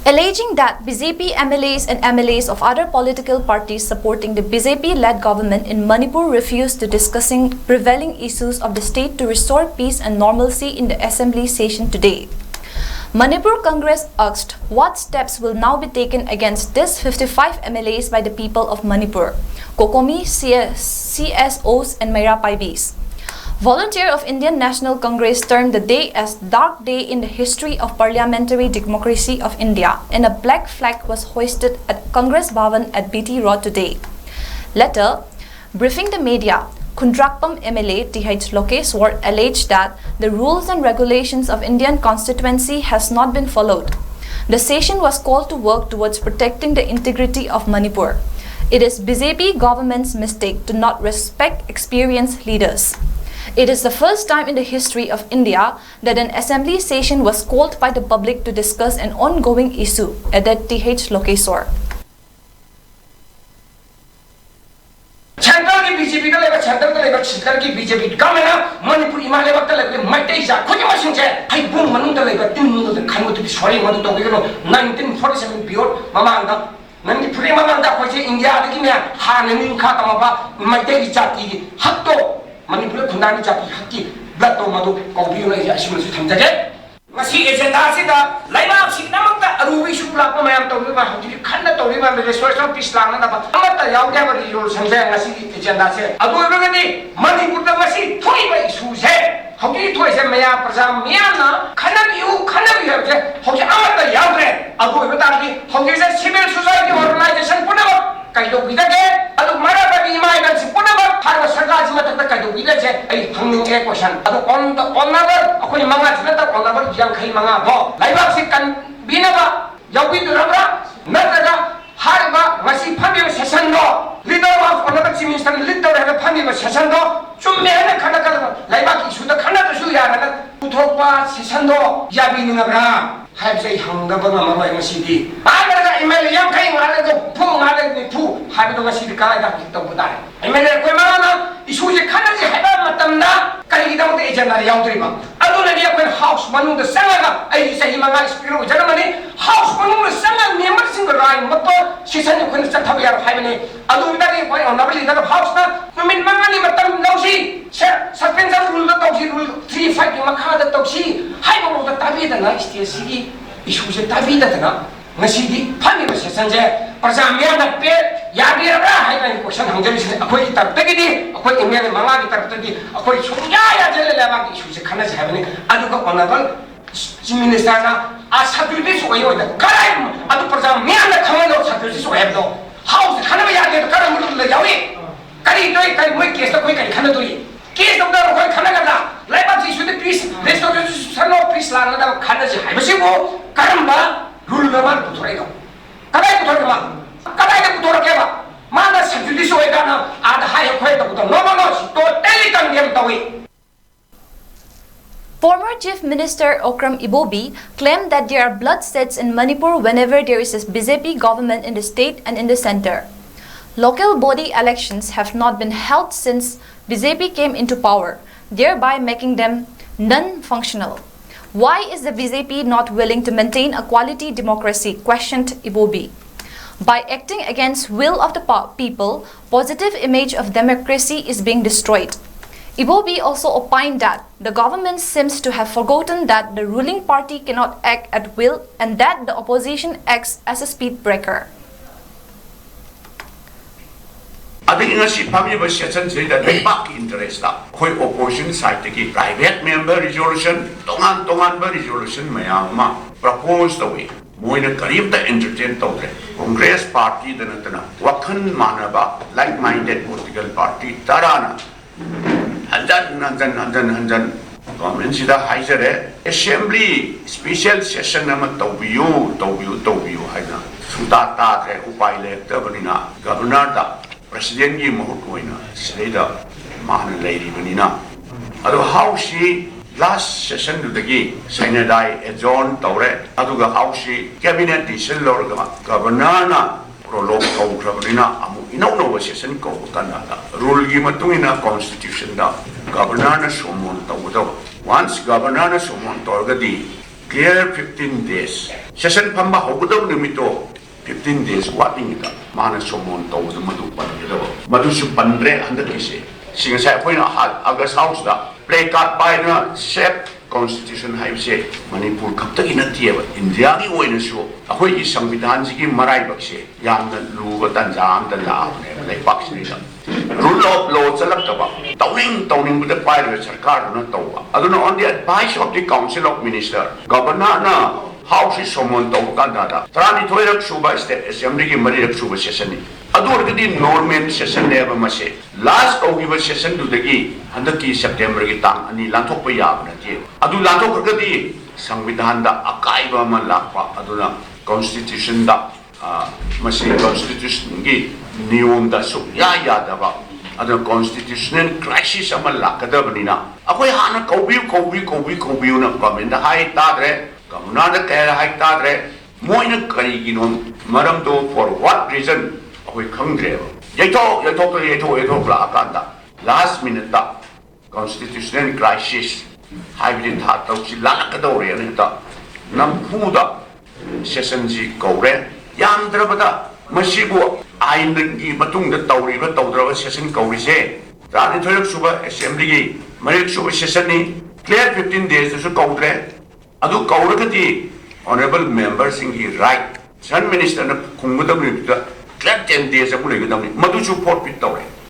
alleging that BJP MLAs and MLAs of other political parties supporting the BJP-led government in Manipur refused to discussing prevailing issues of the state to restore peace and normalcy in the assembly session today. Manipur Congress asked what steps will now be taken against these 55 MLAs by the people of Manipur, 𝐂𝐎𝐍 CSOs and 𝐻𝐼Bs. Volunteer of Indian National Congress termed the day as dark day in the history of parliamentary democracy of India, and a black flag was hoisted at Congress Bhavan at BT Road today. Later, briefing the media, Kundrakpam MLA 𝐂𝐻𝐍 alleged that the rules and regulations of Indian constituency has not been followed. The session was called to work towards protecting the integrity of Manipur. It is BJP government's mistake to not respect experienced leaders. It is the first time in the history of India that an assembly session was called by the public to discuss an ongoing issue, added 𝐂𝐻𝐍. Central की BJP का लेकर central का लेकर छितर की BJP का में ना मणिपुर हिमालय वक्त लेकर मट्टे जा खुद मशीन से हाई बूम मनुंग का लेकर तीन मुंडों से खानों तो सॉरी मधु तो किधर 1947 पियोर मामा अंदा नंदी पुरे मामा अंदा कोई से इंडिया आदि की में हार नहीं खा तमापा मट्टे की जाति की हक तो मणिपुर खुदानी जाति हक की ब्लड तो मधु कॉपी होना ये ऐसी मुझे थम जाए मसी एजेंडा से दा लाइव आप सीखना मत अरुवी शुक्ला को मैं हम तो भी बाहर जी खंडा तो भी मैं रिसोर्स ऑफ पीस लाना था मत याव क्या बड़ी जोर समझे मसी एजेंडा से अदो बगदी मणिपुर का मसी थोड़ी बड़ी इशू है होगी थोड़ी से मैं प्रजा मियां ना खंडा भी है जे होगी अमत याव रे अदो बता दी होगी से सिविल सोसाइटी ऑर्गेनाइजेशन पुनः कई लोग इधर के अदो मरा का भी इमाम से पुनः हर सरकार जी मत कई लोग इधर से आई हमने एक क्वेश्चन अदो ऑनर अखोई मंगा जिला तक honour yang khai manga bo laibak si kan binaba yawi du rabra nataga harba ngasi phami session do leader of honorable chief minister leader ha phami session do chumme ha khana kala laibak issue da khana da su ya na puthokpa session do yabi ni ngabra hai sei hangda ba ma mai ngasi di aga ga email yang khai ngale go phu ngale ni phu hai do ngasi di kala da ki to budai email ko ma na issue je khana je haba matam da kai da mo agenda yaw tri ba aduna ni ko house manu da sanga ai sei manga spiro janamani house manu da sanga member single right mato session ko ni chatha ya hai bane adu da ni ko honorable leader of house na min manga ni matam nausi suspension rule da tausi rule 35 ki makha da tausi hai mo da tabi da na stage gi issue je tabi da na ngasi di phami ba session je प्रजा मियां ना पे याद ये रहा है ना question हम जब इसने अकोई तरफ तक दी अकोई इंडिया ने मंगा की तरफ तक दी अकोई सुनिया या जले लेवा की इशू से खाना चाहिए बने अदु का ऑनरेबल चीफ मिनिस्टर ना आ सब्सिडी सोई होता कराई अदु प्रजा मियां ना खाने लो सब्सिडी सोई है तो हाउस खाने में याद है तो करम मुझे ले जाओगे करी मुझे केस तो कोई करी खाने तो ये केस तो उधर कोई खाना करता लाइफ आप इशू तो पीस रेस्टोरेंट सनो पीस लाना था खाना चाहिए बस वो करम बा रूल नंबर पुथरेगा कदाई पुथरेगा कदाई के पुथरेगा माना सब्सिडी सोई का ना आधा हाई खोए तो नो तो टेलीकॉम गेम तो हुई. Former Chief Minister 𝐂𝐎𝐍𝐆 𝐌𝐋𝐀𝐬 claimed that there are bloodsheds in Manipur whenever there is a BJP government in the state and in the center. Local body elections have not been held since BJP came into power, thereby making them non-functional. Why is the BJP not willing to maintain a quality democracy? Questioned 𝐂𝐎𝐵. By acting against will of the people, positive image of democracy is being destroyed. 𝐂𝐴 also opined that the government seems to have forgotten that the ruling party cannot act at will and that the opposition acts as a speed breaker. I think in a family session say that they back interest koi opposition side ki private member resolution tongan resolution mayama proposed the way moina karib the entertain tawre Congress party danatana wakhan manaba like minded political party tarana hanjan government sida haisare assembly special session nama tawbiyu haina suda ta re upai le tabanina governor da president ki mahut hoina sida man lady banina ado how she last session du dagi sinadai adjourn tawre adu ga how she cabinet decision lor ga governor na prolong kau trabalina amu no session ko tanada rule gi matungina constitution da governor na somon taw once governor na somon torgadi clear 15 days. Session Pamba Hogudo Numito 15 days what in it? Mana Somon told the Madu Panado. Madusu Pandre and the Kise. Sing a point August House da. Play card by the shape constitution have said Manipur Kapta in a tier. India win show. A way is some Vidanzi Marai Bakse. Yam the Luva Tanzam the Lam, like vaccination. Rule of law Salakaba. Towing with the pirates are card not over. I don't know on the advice of the Council of Minister. Governor House is someone to Canada. Trani Toirak Suba State Assembly Maria Suba session. Adorkadi Norman session never must say. Last Ogiva session to the key, and the key September Gitan and the Lantopaya. Adu Lantokadi, Sangvidanda, Akaiba Malapa, Aduna, Constitution da, Masi Constitution gi, Nium da Sub Yadava, Other constitutional crisis of Malakadabanina. Away Hana Kobi, in the high tadre. Kamuna Kaya High Tadre, Moina Kariginon, Madam Do, for what reason? We come there. Yato, Blakanda. Last minute, constitutional crisis, hybrid Hato, Lanakadorian, Nampuda, Sessanji Kore, Yandrabada, Masibo, Island, Batung, the Tauri, Todra, Sessan Korise, Rani Suba Assembly, Marik Suba Sessani, clear 15 days to Kodre. Adu Kaurakati, honorable members in his right. Sun Minister Kungudam, 10 days of Madu support Pitore.